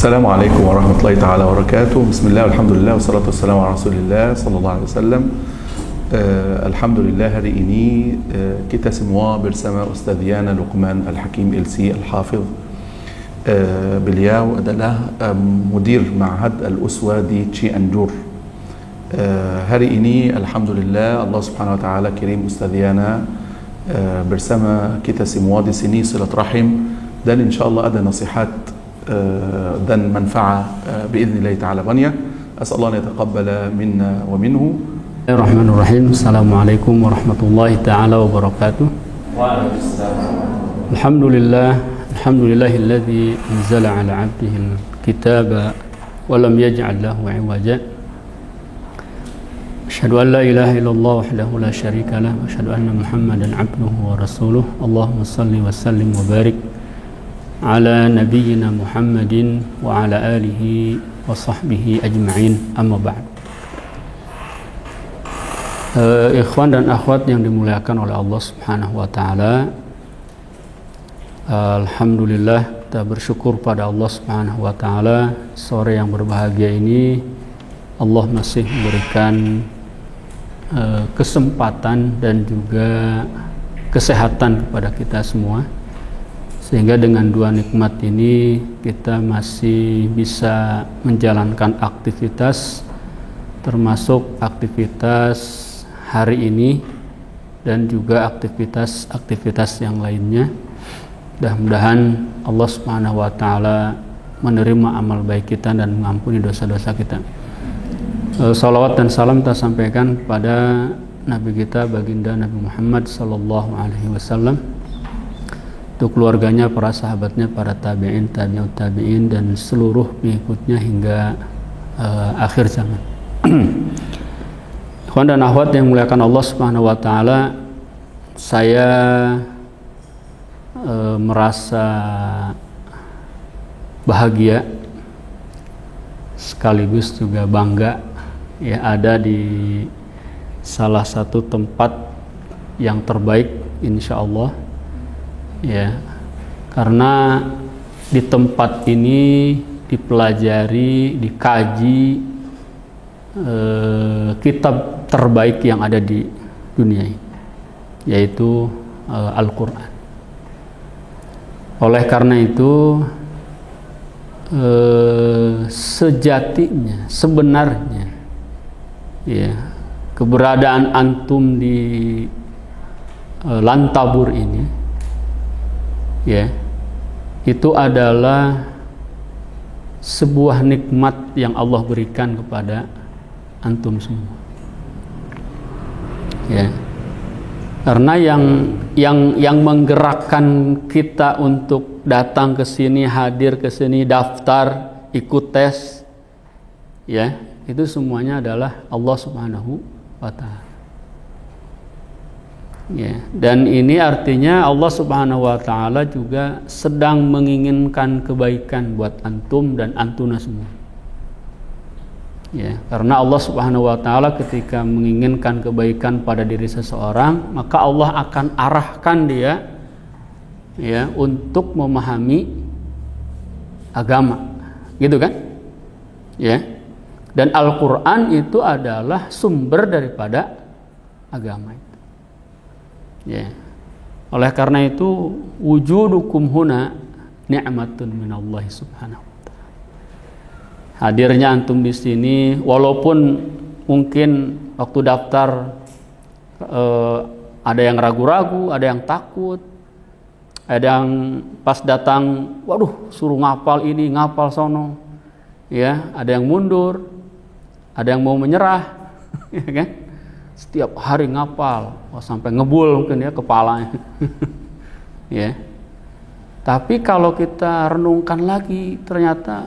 Assalamualaikum warahmatullahi taala wabarakatuh. Bismillah, alhamdulillah, wassalatu wassalamu ala rasulillah sallallahu alaihi wasallam. Alhamdulillah, hari ini kita semua bersama Ustaz Yana Luqman Al-Hakim LC Al-Hafidh. Beliau adalah mudir Ma'had Al-Uswa di Cianjur. Hari ini alhamdulillah Allah Subhanahu wa taala kirim Ustaz Yana bersama kita semua di sini silaturahim, dan insyaallah ada nasihat dan manfaat باذن ta'ala banyak. As'alullah an yataqabbala minna wa minhu. Bismillahirrahmanirrahim. Assalamualaikum warahmatullahi ta'ala wabarakatuh. Waalaikumsalam. Alhamdulillahilladzi anzala ala 'abdihi al-kitaba wa lam yaj'al lahu 'iwaja. Asyhadu an la ilaha illallah wahdahu la syarika lah wa asyhadu anna Muhammadan 'abduhu wa rasuluh. Allahumma shalli wa sallim wa barik ala nabiyyina Muhammadin wa ala alihi wa sahbihi ajma'in, amma ba'd. Ikhwan dan akhwat yang dimuliakan oleh Allah Subhanahu wa taala, alhamdulillah kita bersyukur pada Allah Subhanahu wa taala, sore yang berbahagia ini Allah masih memberikan kesempatan dan juga kesehatan kepada kita semua, sehingga dengan dua nikmat ini kita masih bisa menjalankan aktivitas, termasuk aktivitas hari ini dan juga aktivitas yang lainnya. Mudah-mudahan Allah Subhanahu wa taala menerima amal baik kita dan mengampuni dosa-dosa kita. Salawat dan salam kita sampaikan kepada Nabi kita baginda Nabi Muhammad sallallahu alaihi wasallam, untuk keluarganya, para sahabatnya, para tabi'in, tabi'ut tabi'in, dan seluruh pengikutnya hingga akhir zaman. Ikhwan dan akhwat yang muliakan Allah Subhanahu wa taala, saya merasa bahagia sekaligus juga bangga ya ada di salah satu tempat yang terbaik insyaallah. Ya, karena di tempat ini dipelajari, dikaji kitab terbaik yang ada di dunia ini, yaitu Al-Quran. Oleh karena itu sejatinya, sebenarnya ya, keberadaan antum di Lantabur ini ya, itu adalah sebuah nikmat yang Allah berikan kepada antum semua. Ya. Karena yang menggerakkan kita untuk datang ke sini, hadir ke sini, daftar, ikut tes, ya, itu semuanya adalah Allah Subhanahu wa taala. Ya, dan ini artinya Allah Subhanahu wa taala juga sedang menginginkan kebaikan buat antum dan antuna semua. Ya, karena Allah Subhanahu wa taala ketika menginginkan kebaikan pada diri seseorang, maka Allah akan arahkan dia ya untuk memahami agama. Gitu kan? Ya. Dan Al-Qur'an itu adalah sumber daripada agama itu. Ya. Oleh karena itu wujudukum huna ni'matun minallahi subhanahu wa ta'ala. Hadirnya antum di sini, walaupun mungkin waktu daftar ada yang ragu-ragu, ada yang takut, ada yang pas datang, waduh suruh ngapal ini, ngapal sono, ya, ada yang mundur, ada yang mau menyerah, ya kan? Setiap hari ngapal, sampai ngebul mungkin ya kepalanya. Ya. Tapi kalau kita renungkan lagi, ternyata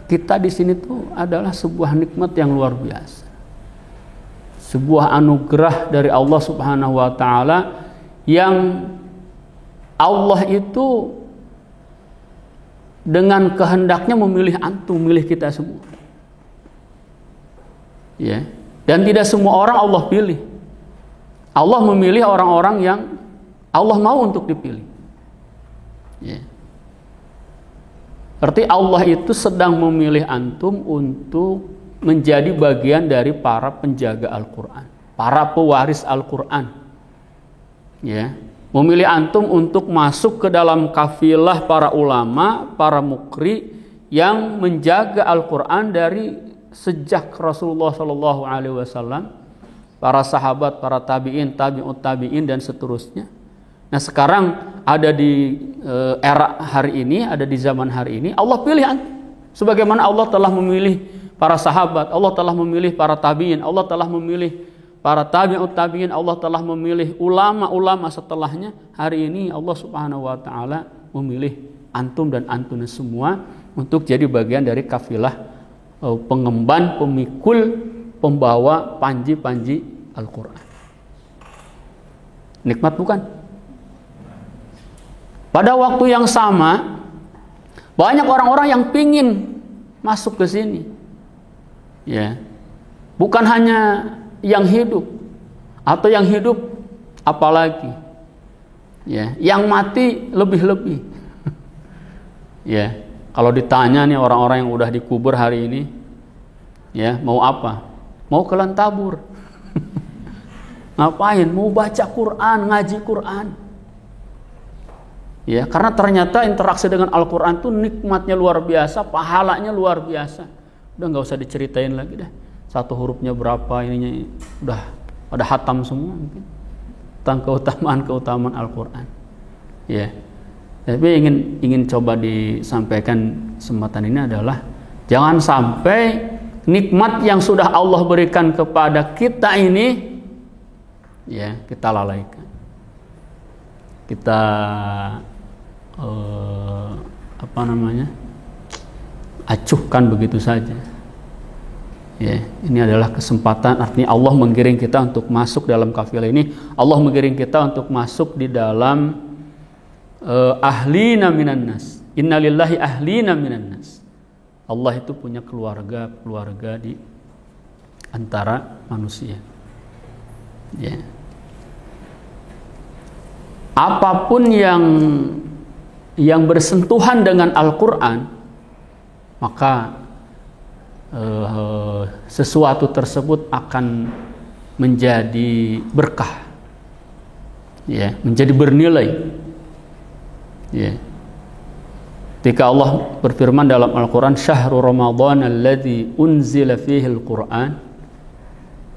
kita di sini tuh adalah sebuah nikmat yang luar biasa. Sebuah anugerah dari Allah Subhanahu wa taala, yang Allah itu dengan kehendaknya memilih antum, memilih kita semua. Ya. Dan tidak semua orang Allah pilih. Allah memilih orang-orang yang Allah mau untuk dipilih. Ya. Berarti Allah itu sedang memilih antum untuk menjadi bagian dari para penjaga Al-Quran, para pewaris Al-Quran. Ya, memilih antum untuk masuk ke dalam kafilah para ulama, para mukri yang menjaga Al-Quran dari sejak Rasulullah SAW, para sahabat, para tabi'in, tabi'ut tabi'in dan seterusnya. Nah sekarang ada di era hari ini, ada di zaman hari ini, Allah pilih antum. Sebagaimana Allah telah memilih para sahabat, Allah telah memilih para tabi'in, Allah telah memilih para tabi'ut tabi'in, Allah telah memilih ulama-ulama setelahnya. Hari ini Allah Subhanahu wa taala memilih antum dan antuna semua untuk jadi bagian dari kafilah pengemban, pemikul, pembawa panji-panji Al-Quran. Nikmat bukan? Pada waktu yang sama, banyak orang-orang yang pingin masuk ke sini. Ya, bukan hanya yang hidup, atau yang hidup apalagi. Ya, yang mati lebih-lebih. Ya, kalau ditanya nih orang-orang yang udah dikubur hari ini, ya mau apa? Mau ke Lantabur. Ngapain? Mau baca Quran, ngaji Quran. Ya, karena ternyata interaksi dengan Al-Quran itu nikmatnya luar biasa, pahalanya luar biasa. Udah nggak usah diceritain lagi dah. Satu hurufnya berapa, ininya udah pada hatam semua mungkin. Tentang keutamaan Al-Quran. Ya. Tapi ingin coba disampaikan kesempatan ini adalah jangan sampai nikmat yang sudah Allah berikan kepada kita ini ya kita lalaikan. Kita acuhkan begitu saja. Ya, ini adalah kesempatan, artinya Allah menggiring kita untuk masuk dalam kafilah ini. Allah menggiring kita untuk masuk di dalam ahlina minan nas. Innalillahi ahlina minan nas. Allah itu punya keluarga di antara manusia. Ya. Apapun yang bersentuhan dengan Al-Quran, maka sesuatu tersebut akan menjadi berkah, ya, menjadi bernilai. Ya. Ketika Allah berfirman dalam Al-Quran, Syahrul Ramadan alladzi unzila fihi Al-Quran,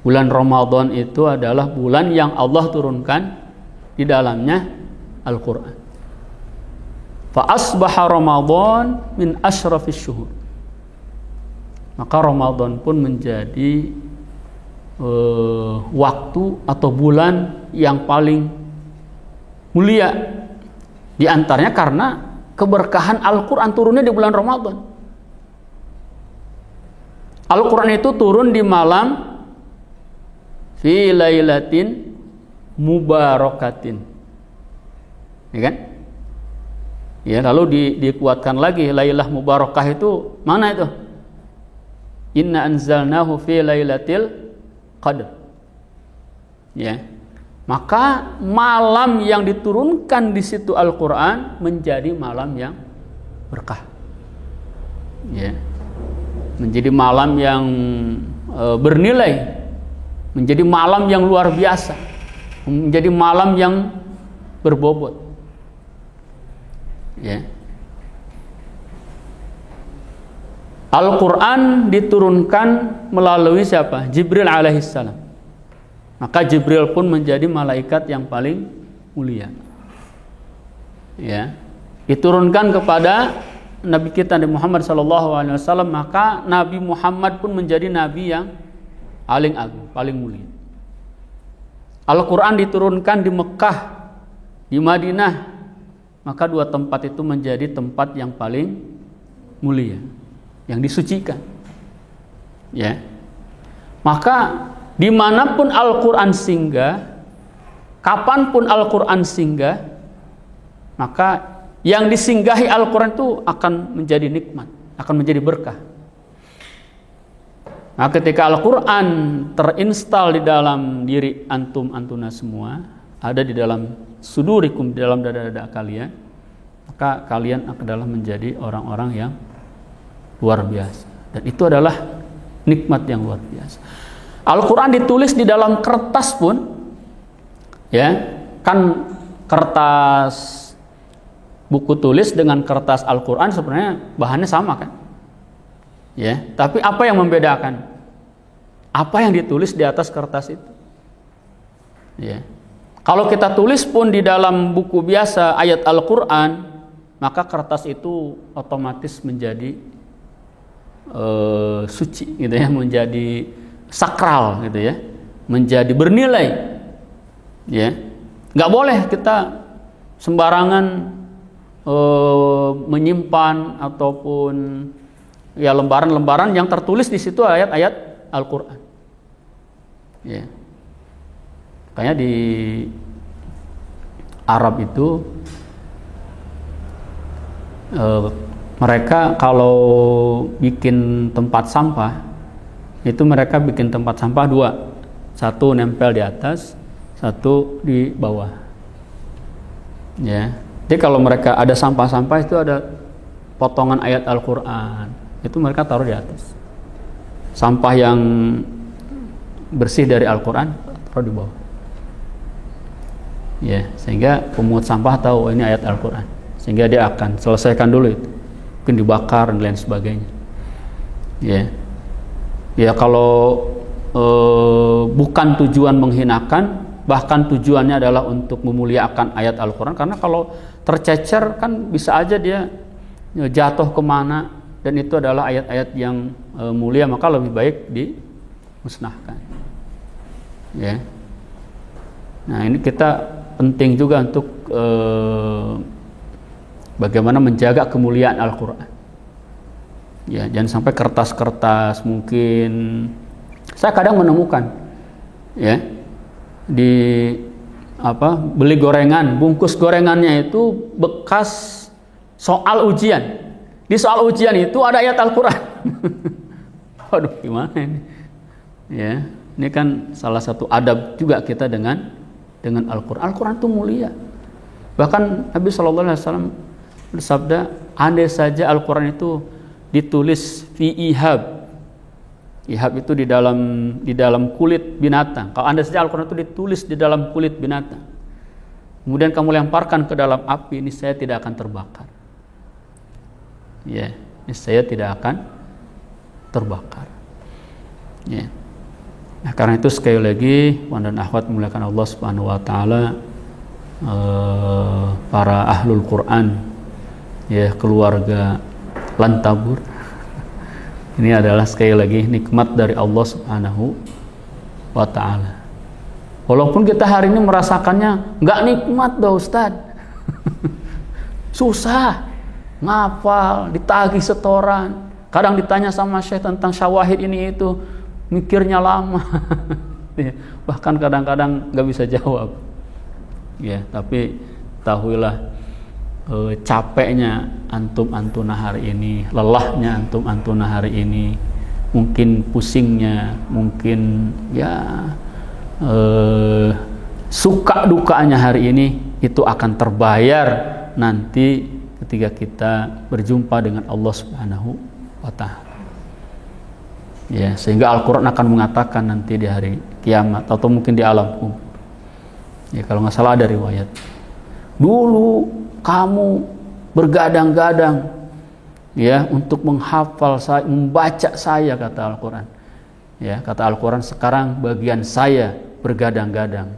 bulan Ramadan itu adalah bulan yang Allah turunkan di dalamnya Al-Quran. Fa asbaha Ramadan min asyrafis syuhur. Maka Ramadan pun menjadi waktu atau bulan yang paling mulia. Di antaranya karena keberkahan Al-Quran turunnya di bulan Ramadan. Al-Quran itu turun di malam fi lailatin mubarakatin. Ya kan? Ya, lalu dikuatkan lagi Lailah Mubarakah itu mana itu? Inna anzalnahu fi lailatil qadr. Ya. Maka malam yang diturunkan di situ Al-Quran menjadi malam yang berkah. Ya. Menjadi malam yang bernilai. Menjadi malam yang luar biasa. Menjadi malam yang berbobot. Ya. Al-Quran diturunkan melalui siapa? Jibril alaihissalam. Maka Jibril pun menjadi malaikat yang paling mulia. Ya. Diturunkan kepada Nabi kita Nabi Muhammad SAW, maka Nabi Muhammad pun menjadi Nabi yang paling agung, paling mulia. Al-Quran diturunkan di Mekah, di Madinah, maka dua tempat itu menjadi tempat yang paling mulia, yang disucikan. Ya. Maka dimanapun Al-Quran singgah, kapanpun Al-Quran singgah, maka yang disinggahi Al-Quran itu akan menjadi nikmat, akan menjadi berkah. Nah, ketika Al-Quran terinstal di dalam diri antuna semua, ada di dalam sudurikum, di dalam dada-dada kalian, maka maka kalian adalah menjadi orang-orang yang luar biasa. Dan itu adalah nikmat yang luar biasa. Al-Quran ditulis di dalam kertas pun, ya kan, kertas buku tulis dengan kertas Al-Quran sebenarnya bahannya sama kan, ya. Tapi apa yang membedakan? Apa yang ditulis di atas kertas itu, ya. Kalau kita tulis pun di dalam buku biasa ayat Al-Quran, maka kertas itu otomatis menjadi suci, gitu ya, menjadi sakral, gitu ya, menjadi bernilai, ya. Nggak boleh kita sembarangan menyimpan ataupun ya lembaran-lembaran yang tertulis di situ ayat-ayat Al-Quran, ya. Makanya di Arab itu mereka kalau bikin tempat sampah itu mereka bikin tempat sampah dua, satu nempel di atas, satu di bawah, ya. Jadi kalau mereka ada sampah-sampah itu ada potongan ayat Al-Quran, itu mereka taruh di atas. Sampah yang bersih dari Al-Quran taruh di bawah, ya, sehingga pemungut sampah tahu ini ayat Al-Quran, sehingga dia akan selesaikan dulu itu, mungkin dibakar dan lain sebagainya, ya. Ya kalau bukan tujuan menghinakan, bahkan tujuannya adalah untuk memuliakan ayat Al-Quran, karena kalau tercecer kan bisa aja dia jatuh kemana, dan itu adalah ayat-ayat yang mulia, maka lebih baik dimusnahkan, ya. Nah ini kita penting juga untuk bagaimana menjaga kemuliaan Al-Quran, ya. Jangan sampai kertas-kertas, mungkin saya kadang menemukan, ya, di beli gorengan, bungkus gorengannya itu bekas soal ujian. Di soal ujian itu ada ayat Al-Quran. Waduh, gimana ini? Ya, ini kan salah satu adab juga kita dengan Al-Quran. Al-Quran itu mulia. Bahkan Nabi SAW bersabda, andai saja Al-Quran itu ditulis fi ihab. Ihab itu di dalam kulit binatang. Kalau andai saja Al-Quran itu ditulis di dalam kulit binatang, kemudian kamu lemparkan ke dalam api, ini saya tidak akan terbakar. Ya, ini saya tidak akan terbakar. Ya. Nah, karena itu sekali lagi, wan dan akhwat memuliakan Allah Subhanahu wa taala, para ahlul Quran, ya, keluarga Lantabur, ini adalah sekali lagi nikmat dari Allah Subhanahu wa taala. Walaupun kita hari ini merasakannya nggak nikmat dah Ustaz. Susah ngapal, ditagih setoran, kadang ditanya sama Syekh tentang syawahid ini itu, mikirnya lama. Bahkan kadang-kadang nggak bisa jawab, ya. Tapi tahuilah, capeknya antum-antuna hari ini, lelahnya antum-antuna hari ini, mungkin pusingnya, mungkin ya suka dukanya hari ini, itu akan terbayar nanti ketika kita berjumpa dengan Allah Subhanahu wa ta'ala, ya. Sehingga Al-Quran akan mengatakan nanti di hari kiamat atau mungkin di alam kubur, ya, kalau nggak salah ada riwayat, dulu kamu bergadang-gadang, ya, untuk menghafal saya, membaca saya, kata Al-Quran, ya. Kata Al-Quran, sekarang bagian saya bergadang-gadang.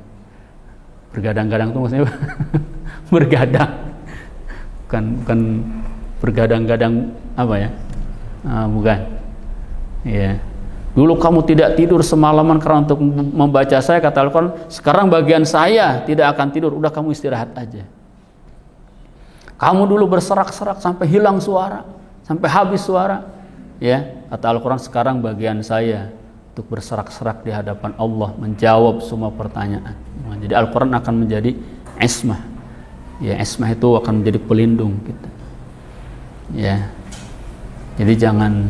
Bergadang-gadang itu maksudnya bergadang, bukan bergadang-gadang apa ya, bukan, ya. Dulu kamu tidak tidur semalaman karena untuk membaca saya, kata Al-Quran, sekarang bagian saya tidak akan tidur, udah kamu istirahat aja. Kamu dulu berserak-serak sampai hilang suara, sampai habis suara, ya, kata Al-Quran, sekarang bagian saya untuk berserak-serak di hadapan Allah, menjawab semua pertanyaan. Nah, jadi Al-Quran akan menjadi ismah, ya. Ismah itu akan menjadi pelindung kita, ya. Jadi jangan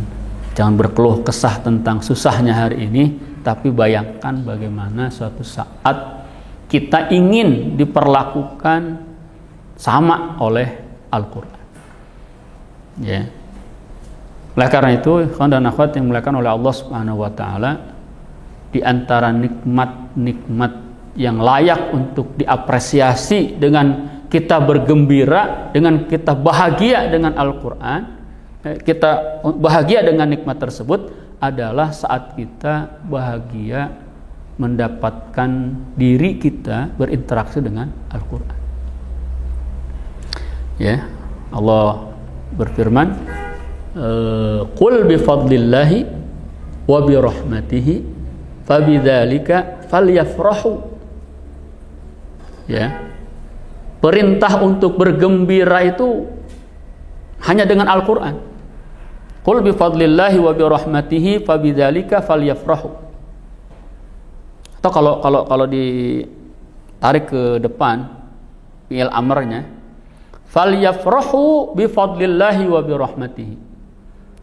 berkeluh kesah tentang susahnya hari ini, tapi bayangkan bagaimana suatu saat kita ingin diperlakukan sama oleh Al-Quran. Ya. Oleh karena itu, ikhwan dan akhwat yang dimuliakan oleh Allah Subhanahu wa taala, di antara nikmat-nikmat yang layak untuk diapresiasi dengan kita bergembira, dengan kita bahagia dengan Al-Quran, kita bahagia dengan nikmat tersebut adalah saat kita bahagia mendapatkan diri kita berinteraksi dengan Al-Quran. Ya, Allah berfirman, "Qul bi fadlillahi wa bi rahmatihi fabidzalika falyafrahu." Ya. Perintah untuk bergembira itu hanya dengan Al-Quran. Qul bi fadlillahi wa bi rahmatihi fabidzalika falyafrahu. Atau kalau ditarik ke depan fi'il amrnya, falyafrahu bi fadlillahi wa bi rahmatihi.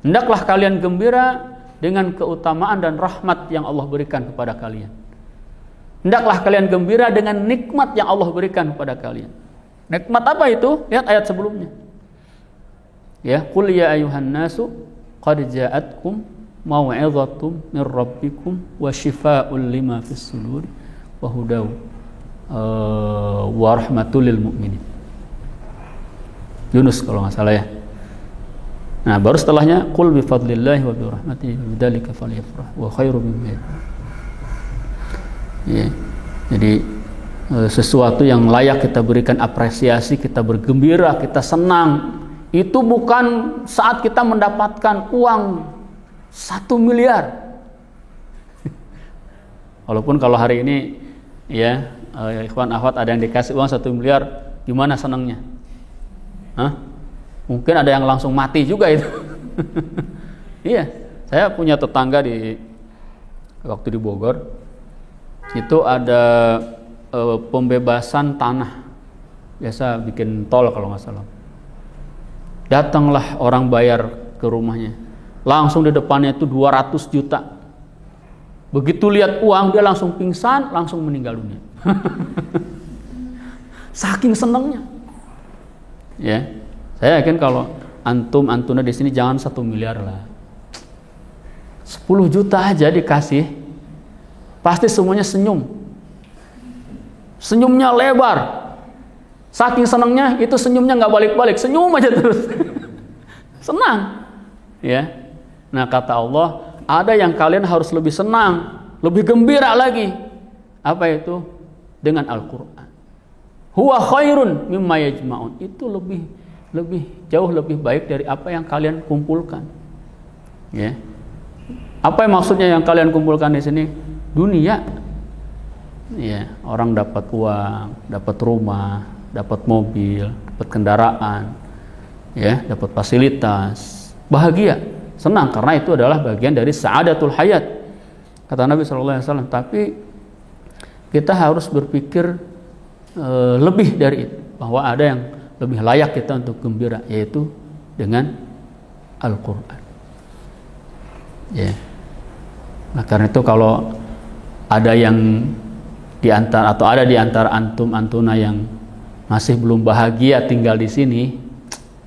Hendaklah kalian gembira dengan keutamaan dan rahmat yang Allah berikan kepada kalian. Hendaklah kalian gembira dengan nikmat yang Allah berikan kepada kalian. Nikmat apa itu? Lihat ayat sebelumnya. Ya, qul ya ayyuhan nasu qad ja'atkum mau'izatum min rabbikum wa shifaa'un lima fis sudur wa hudaw wa rahmatul lil mu'minin. Yunus kalau enggak salah ya. Nah, baru setelahnya qul bi fadlillahi wa bi rahmatihi bidzalika falyafrah wa khairu mimma yajma'un. Ya. Jadi sesuatu yang layak kita berikan apresiasi, kita bergembira, kita senang, itu bukan saat kita mendapatkan uang 1 miliar. Walaupun kalau hari ini ya, ikhwan akhwat ada yang dikasih uang 1 miliar, gimana senangnya? Hah? Mungkin ada yang langsung mati juga itu. Iya, saya punya tetangga waktu di Bogor, itu ada pembebasan tanah, biasa bikin tol kalau nggak salah. Datanglah orang bayar ke rumahnya, langsung di depannya itu 200 juta. Begitu lihat uang dia langsung pingsan, langsung meninggal dunia. Saking senangnya. Ya, saya yakin kalau antuna di sini jangan 1 miliar lah, 10 juta aja dikasih, pasti semuanya senyumnya lebar. Saking senangnya itu senyumnya nggak balik-balik, senyum aja terus. Senang, ya. Nah kata Allah, ada yang kalian harus lebih senang, lebih gembira lagi. Apa itu? Dengan Al-Quran. Huwa khairun mimma yajma'un. Itu jauh lebih baik dari apa yang kalian kumpulkan. Ya. Apa yang maksudnya yang kalian kumpulkan di sini? Dunia. Ya, orang dapat uang, dapat rumah, dapat mobil, dapat kendaraan, ya, dapat fasilitas, bahagia, senang karena itu adalah bagian dari sa'adatul hayat. Kata Nabi SAW. Tapi kita harus berpikir lebih dari itu, bahwa ada yang lebih layak kita untuk gembira, yaitu dengan Al-Quran. Ya. Nah, karena itu kalau ada yang di antara antuna yang masih belum bahagia tinggal di sini,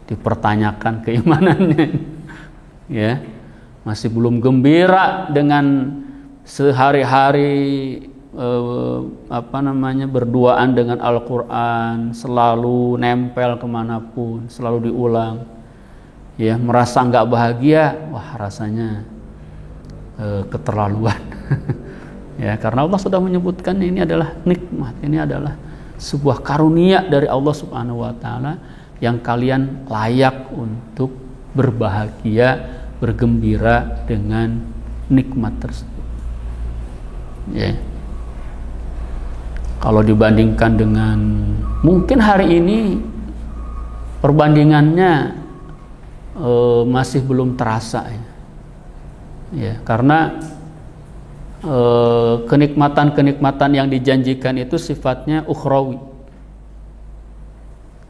dipertanyakan keimanannya. Ya. Masih belum gembira dengan sehari-hari berduaan dengan Al-Quran, selalu nempel kemanapun, selalu diulang. Ya, merasa nggak bahagia, wah rasanya keterlaluan. Ya, karena Allah sudah menyebutkan ini adalah nikmat, ini adalah sebuah karunia dari Allah Subhanahu wa taala yang kalian layak untuk berbahagia, bergembira dengan nikmat tersebut. Ya. Kalau dibandingkan dengan mungkin hari ini perbandingannya masih belum terasa ya. Ya, karena kenikmatan-kenikmatan yang dijanjikan itu sifatnya ukhrawi,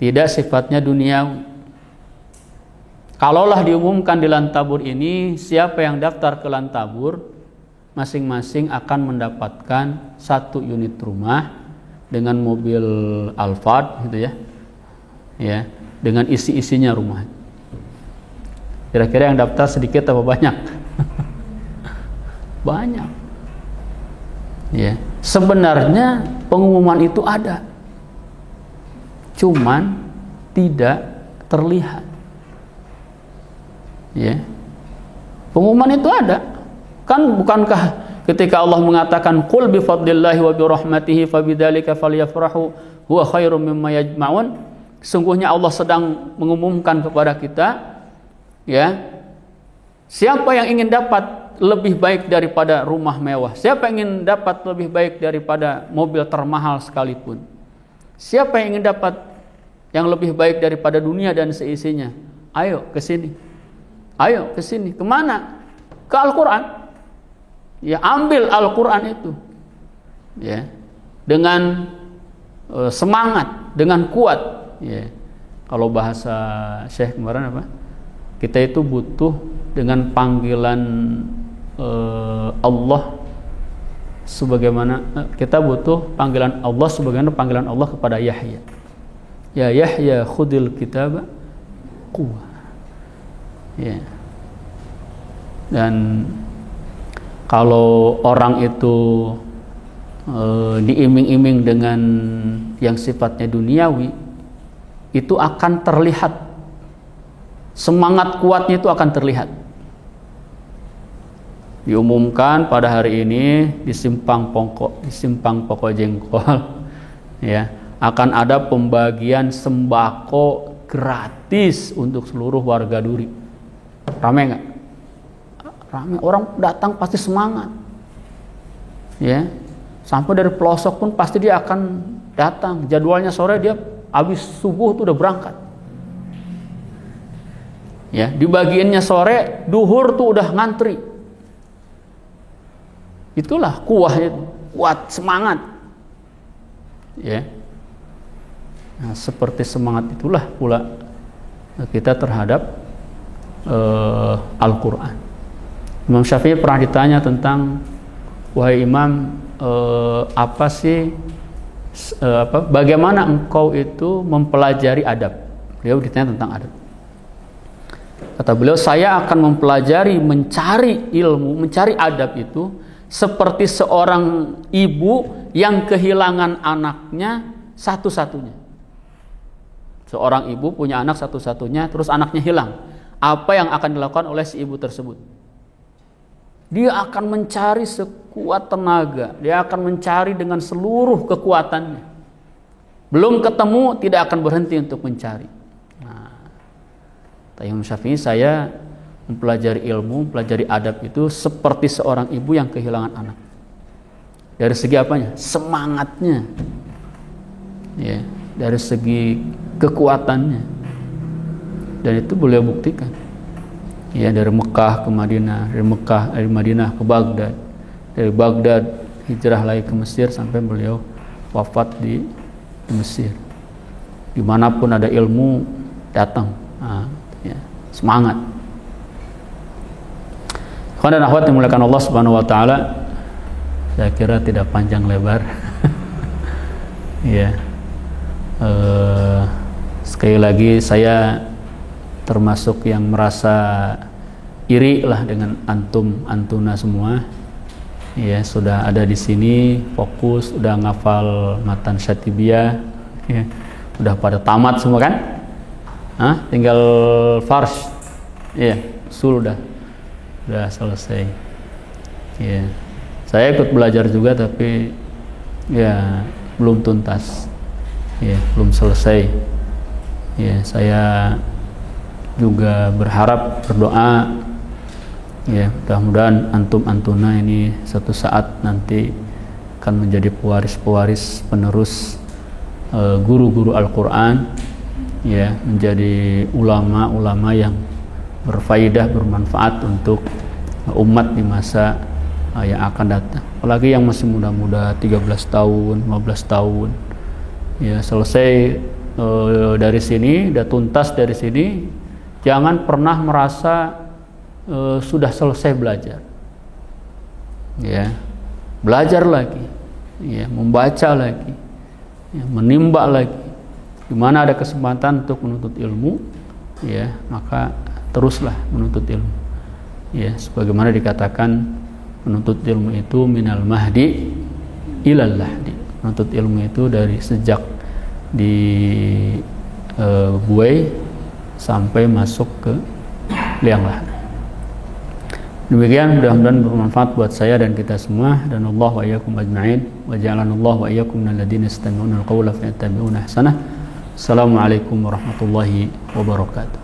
tidak sifatnya duniawi. Kalaulah diumumkan di Lantabur ini, siapa yang daftar ke Lantabur, masing-masing akan mendapatkan 1 unit rumah dengan mobil Alphard gitu ya. Ya. dengan isi-isinya rumah. Kira-kira yang daftar sedikit atau banyak? Banyak. Ya, sebenarnya pengumuman itu ada, cuman tidak terlihat. Ya, pengumuman itu ada, kan? Bukankah ketika Allah mengatakan qul bi fadlillahi wa bi rahmatihi fabidzalika falyafrahu huwa khairum mimma yajma'un, sungguhnya Allah sedang mengumumkan kepada kita, ya, siapa yang ingin dapat lebih baik daripada rumah mewah, siapa yang ingin dapat lebih baik daripada mobil termahal sekalipun, siapa yang ingin dapat yang lebih baik daripada dunia dan seisinya, ayo ke sini. Ayo ke sini. Kemana? Ke Al-Quran. Ya, ambil Al-Quran itu. Ya, dengan semangat, dengan kuat. Ya, kalau bahasa Syekh kemarin apa? Kita itu butuh dengan panggilan Allah sebagaimana kita butuh panggilan Allah sebagaimana panggilan Allah kepada Yahya. Ya Yahya khudil kitaba quwwah. Ya. Dan kalau orang itu diiming-iming dengan yang sifatnya duniawi, itu akan terlihat, semangat kuatnya itu akan terlihat. Diumumkan pada hari ini di simpang Pokok Jengkol, ya, akan ada pembagian sembako gratis untuk seluruh warga Duri. Ramai nggak? Ramai, orang datang pasti semangat, ya. Sampai dari pelosok pun pasti dia akan datang. Jadwalnya sore dia habis subuh tuh udah berangkat. Ya, dibagiannya sore, duhur tuh udah ngantri. Itulah kuahnya, kuat semangat. Ya. Nah, seperti semangat itulah pula kita terhadap Al-Quran. Imam Syafi'i pernah ditanya tentang, wahai Imam, bagaimana engkau itu mempelajari adab? Beliau ditanya tentang adab. Kata beliau, saya akan mempelajari, mencari ilmu, mencari adab itu seperti seorang ibu yang kehilangan anaknya satu-satunya. Seorang ibu punya anak satu-satunya, terus anaknya hilang. Apa yang akan dilakukan oleh si ibu tersebut? Dia akan mencari sekuat tenaga, dia akan mencari dengan seluruh kekuatannya. Belum ketemu, tidak akan berhenti untuk mencari. Nah, Imam Syafi'i, saya mempelajari ilmu, mempelajari adab itu seperti seorang ibu yang kehilangan anak. Dari segi apanya? Semangatnya. Ya, dari segi kekuatannya. Dan itu beliau buktikan. Ya, dari Mekah ke Madinah, dari Madinah ke Baghdad, dari Baghdad hijrah lagi ke Mesir sampai beliau wafat di Mesir. Dimanapun ada ilmu datang. Nah, ya, semangat. Ikhwan dan akhwat yang dimuliakan Allah Subhanahu wa taala, saya kira tidak panjang lebar. Ya. Sekali lagi saya termasuk yang merasa iri lah dengan antuna semua. Ya, sudah ada di sini, fokus, udah ngafal matan Syatibiyah, ya, udah pada tamat semua kan? Tinggal farsh, ya, udah selesai. Ya, saya ikut belajar juga tapi ya belum tuntas, ya belum selesai. Ya, saya juga berharap, berdoa, ya mudah-mudahan antuna ini suatu saat nanti akan menjadi pewaris penerus guru-guru Al-Quran, ya, menjadi ulama-ulama yang berfaedah, bermanfaat untuk umat di masa yang akan datang. Apalagi yang masih muda-muda, 13 tahun, 15 tahun, ya, selesai dari sini, udah tuntas dari sini. Jangan pernah merasa sudah selesai belajar. Ya, belajar lagi, ya, membaca lagi, ya, menimba lagi, Di mana ada kesempatan untuk menuntut ilmu, ya, maka teruslah menuntut ilmu. Ya, sebagaimana dikatakan menuntut ilmu itu minal mahdi ilal lahdi. Menuntut ilmu itu dari sejak di buai sampai masuk ke liang lahat. Demikian, mudah-mudahan bermanfaat buat saya dan kita semua, dan Allah wa iyyakum ajma'in wa ja'alana Allah wa iyyakum minal ladzina yastami'una al-qawla fayattabi'una ahsanah. Assalamualaikum warahmatullahi wabarakatuh.